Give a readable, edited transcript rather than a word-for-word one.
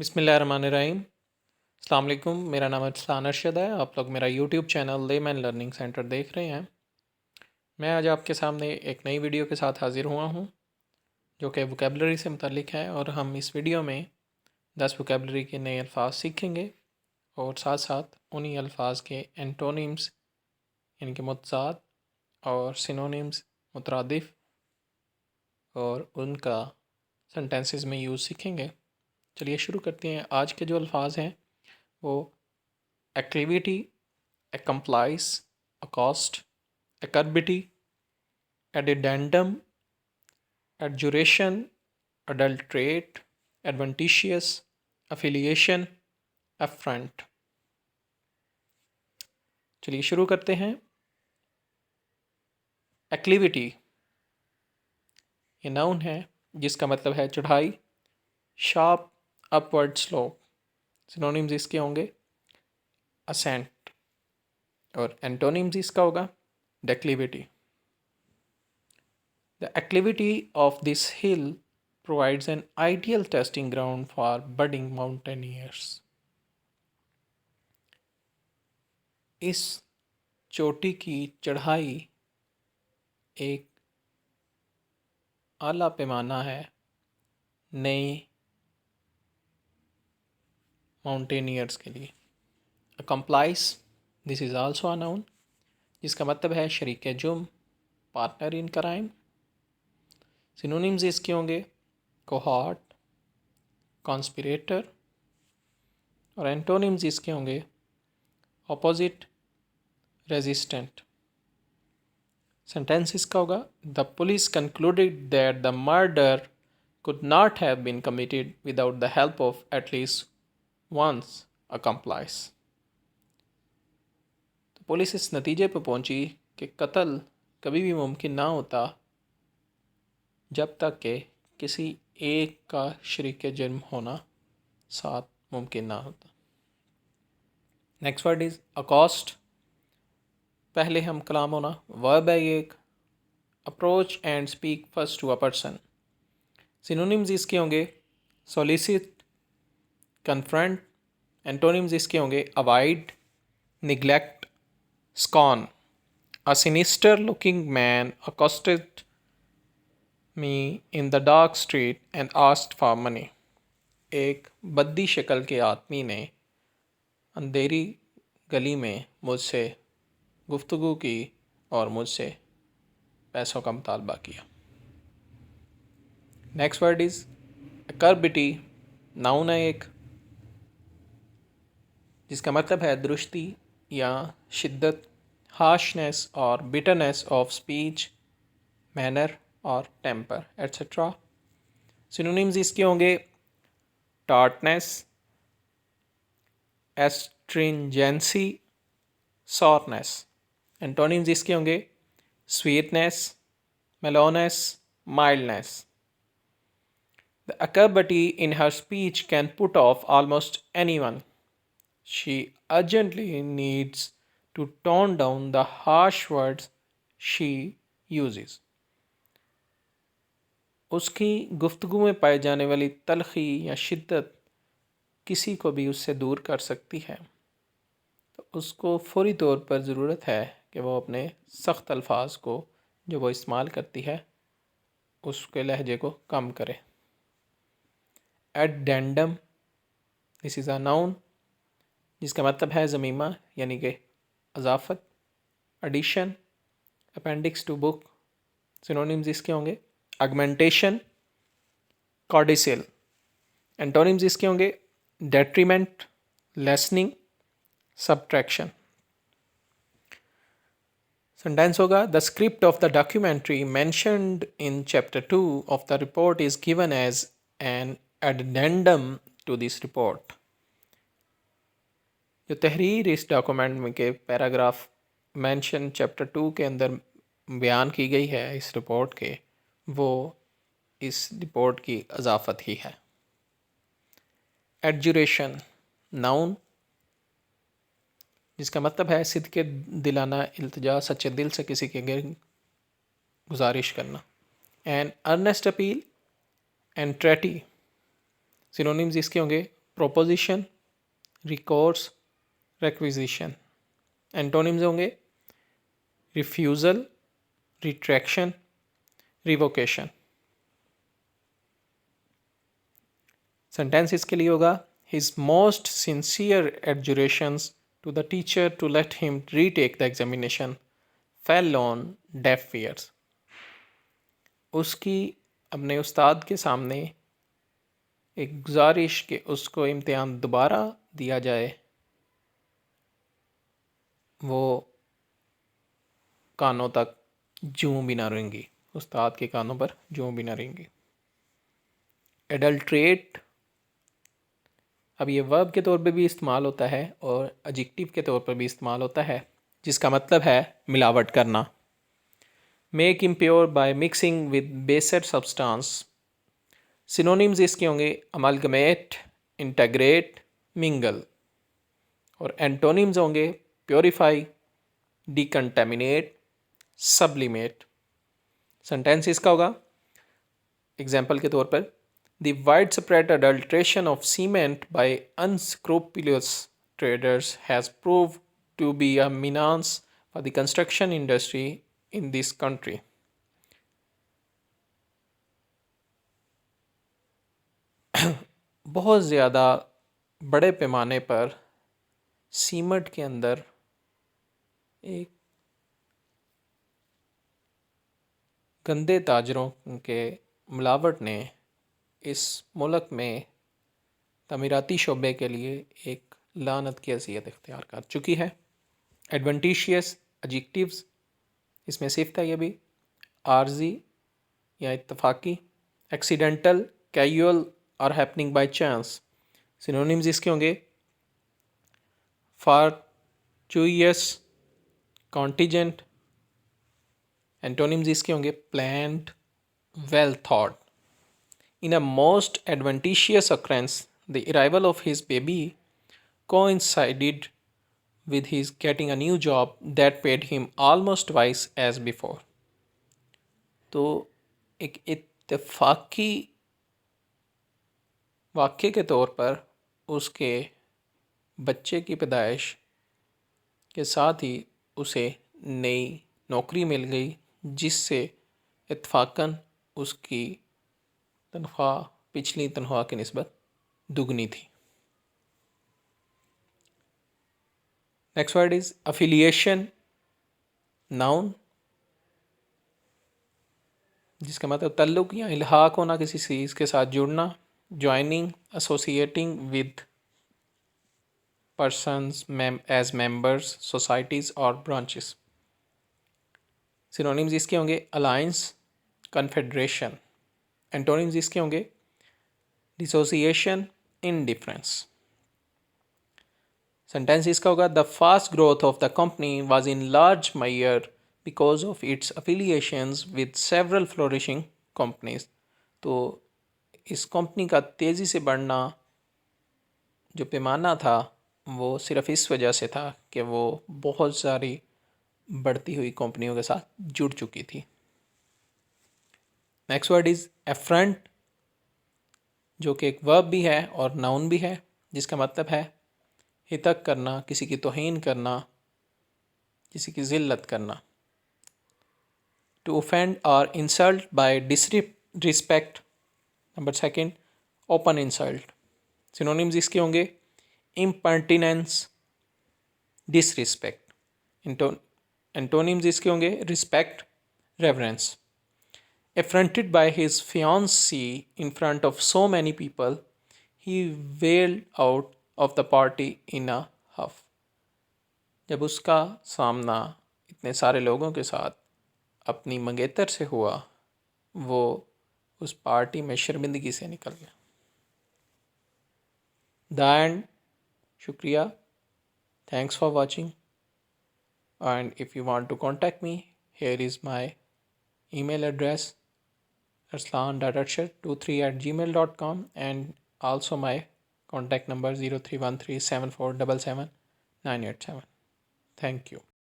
बिस्मिल्लाहिर्रहमानिर्रहीम। अस्सलाम वालेकुम। मेरा नाम अरसलान अरशद है। आप लोग मेरा YouTube channel lemon learning centre देख रहे हैं। मैं आज आपके सामने एक नई वीडियो के साथ हाज़िर हुआ हूँ जो कि वोकेबलरी से मुतल्लिक है, और हम इस वीडियो में 10 वोकेबलरी के नए अल्फाज सीखेंगे और साथ साथ उन्हीं अल्फाज के एंटोनिम्स यानी कि मुतज़ाद और सिनोनिम्स मुतरादिफ और उनका सेंटेंसेस में यूज़ सीखेंगे। चलिए शुरू करते हैं। आज के जो अल्फाज हैं वो acclivity, accomplice, accost, acerbity, addendum, adjuration, adulterate, adventitious, affiliation, affront। चलिए शुरू करते हैं। acclivity ये नाउन है जिसका मतलब है चढ़ाई, शार्प अपवर्ड स्लोप। सिनोनिम्स इसके होंगे असेंट, और एंटोनिम्स इसका होगा declivity। The acclivity of this hill provides an ideal testing ground for budding mountaineers। इस चोटी की चढ़ाई एक आला पैमाना है नए माउंटेनियर्स के लिए। Accomplice this is also a noun जिसका मतलब है शरीक जुर्म, पार्टनर इन क्राइम। सिनोनिम्स इसके होंगे कोहॉर्ट, कॉन्स्पिरेटर, और एंटोनिम्स इसके होंगे ऑपोजिट, रेजिस्टेंट। सेंटेंस इसका होगा the police concluded that the murder could not have been committed without the help of at least one's accomplice। तो पुलिस इस नतीजे पर पहुंची कि कत्ल कभी भी मुमकिन ना होता जब तक कि किसी एक का शरीक जुर्म होना साथ मुमकिन ना होता। Next word is accost. पहले हम कलाम होना, वर्ब है ये एक। Approach and speak first to a person. Synonyms इसके होंगे सोलिसिट, कन्फ्रंट। एंटोनिम्स इसके होंगे avoid, neglect, scorn. A sinister looking man accosted me in the dark street and asked for money। एक बद्दी शक्ल के आदमी ने अंधेरी गली में मुझसे गुफ्तगू की और मुझसे पैसों का मुतालबा किया। Next word is acerbity. Noun है एक जिसका मतलब है दुरुस्ती या शिद्दत, हार्शनेस और बिटरनेस ऑफ स्पीच, मैनर और टेम्पर एट्सेट्रा। सिनोनिम्स इसके होंगे टार्टनेस, एस्ट्रिंजेंसी, सॉरनेस। एंटोनिम्स इसके होंगे sweetness, मेलोनेस, mildness. The acerbity in her speech can put off almost anyone। She urgently needs to tone down the harsh words she uses। उसकी गुफ्तगू में पाई जाने वाली तलखी या शिद्दत किसी को भी उससे दूर कर सकती है, तो उसको फौरी तौर पर ज़रूरत है कि वो अपने सख्त अल्फाज को जो वो इस्तेमाल करती है उसके लहजे को कम करे। Addendum this is a noun जिसका मतलब है ज़मीमा यानी कि अजाफत। Addition, appendix to book. Synonyms इसके होंगे अगमेंटेशन, कॉर्डिसिल। एंटोनिम्स इसके होंगे डेट्रीमेंट, लेसनिंग, सब्ट्रैक्शन। सेंटेंस होगा the script of the documentary mentioned in chapter 2 of the report is given as an addendum to this report. जो तहरीर इस document में के पैराग्राफ मेंशन चैप्टर 2 के अंदर बयान की गई है इस रिपोर्ट के, वो इस रिपोर्ट की अजाफत ही है। एडजुरेशन नाउन जिसका मतलब है सिद्के दिलाना, इल्तिजा, सच्चे दिल से किसी के आगे गुजारिश करना। An earnest appeal, entreaty. Synonyms इसके होंगे प्रोपोजिशन, रिकोर्स, रिक्विजिशन। एंटोनिम्स होंगे रिफ्यूज़ल, रिट्रैक्शन, रिवोकेशन। सेंटेंस इसके लिए होगा his most sincere adjurations to the teacher to let him retake the examination fell on deaf ears. उसकी अपने उस्ताद के सामने एक गुजारिश कि उसको इम्तिहान दोबारा दिया जाए, वो कानों तक जूं भी ना रहेंगी, उस्ताद के कानों पर जूं भी ना रहेंगी। एडल्ट्रेट अब ये वर्ब के तौर पे भी इस्तेमाल होता है और एडजेक्टिव के तौर पर भी इस्तेमाल होता है, जिसका मतलब है मिलावट करना। Make impure by mixing with baser substance. Synonyms इसके होंगे अमालगमेट, इंटीग्रेट, मिंगल। और एंटोनिम्स होंगे प्योरीफाई, डिकंटेमिनेट, सब्लिमेट। सेंटेंस इसका होगा एग्जाम्पल के तौर पर the wide spread adulteration of cement by unscrupulous traders has proved to be a menace for the construction industry in this country. बहुत ज़्यादा बड़े पैमाने पर सीमेंट के अंदर एक गंदे ताजरों के मिलावट ने इस मुल्क में तमीराती शोबे के लिए एक लानत की हैसियत इख्तियार कर चुकी है। एडवेंटिशियस एडजेक्टिव्स इसमें सिफ्त है ये भी आर्जी या इत्तफाकी, एक्सीडेंटल, कैजुअल और हैपनिंग बाय चांस। सिनोनिम्स इसके होंगे फॉर्चुयस, कॉन्टिजेंट। एंटोनिम्स इसके होंगे planned, well thought. In a most adventitious occurrence, the arrival of his baby coincided with his getting a new job that paid him almost twice as before. तो एक इत्तेफाकी वाक़े के तौर पर उसके बच्चे की पैदाइश के साथ ही उसे नई नौकरी मिल गई, जिससे इत्तफाकन उसकी तनख्वाह पिछली तनख्वाह की निस्बत दुगनी थी। Next word is affiliation, noun, जिसका मतलब तल्लुक या इल्हाक होना, किसी चीज़ के साथ जुड़ना। Joining, associating with persons as members, societies और ब्रांचेस। सिनोनिम्स इसके होंगे अलायंस, कन्फेडरेशन। एंटोनिम्स इसके होंगे डिसोसिएशन, इनडिफरेंस। सेंटेंस इसका होगा the fast growth of the company was in large measure because of its affiliations with several flourishing companies. तो इस company का तेज़ी से बढ़ना जो पैमाना था वो सिर्फ इस वजह से था कि वो बहुत सारी बढ़ती हुई कंपनियों के साथ जुड़ चुकी थी। नेक्स्ट वर्ड इज़ एफ्रंट, जो कि एक वर्ब भी है और नाउन भी है, जिसका मतलब है हितक करना, किसी की तौहीन करना, किसी की ज़िल्लत करना। टू ऑफेंड और insult by disrespect. Number second open insult. Synonyms इसके होंगे इम्पर्टिनेंस, डिसरिस्पेक्ट। एंटोनिम्स इसके होंगे respect, reverence. Affronted by his fiancée in front of so many people, he wailed out of the party in a huff. जब उसका सामना इतने सारे लोगों के साथ अपनी मंगेतर से हुआ, वो उस पार्टी में शर्मिंदगी से निकल गया। The end. शुक्रिया। Thanks for watching. And if you want to contact me, here is my email address arslan.arshad23@gmail.com and also my contact number 031374777987. Thank you.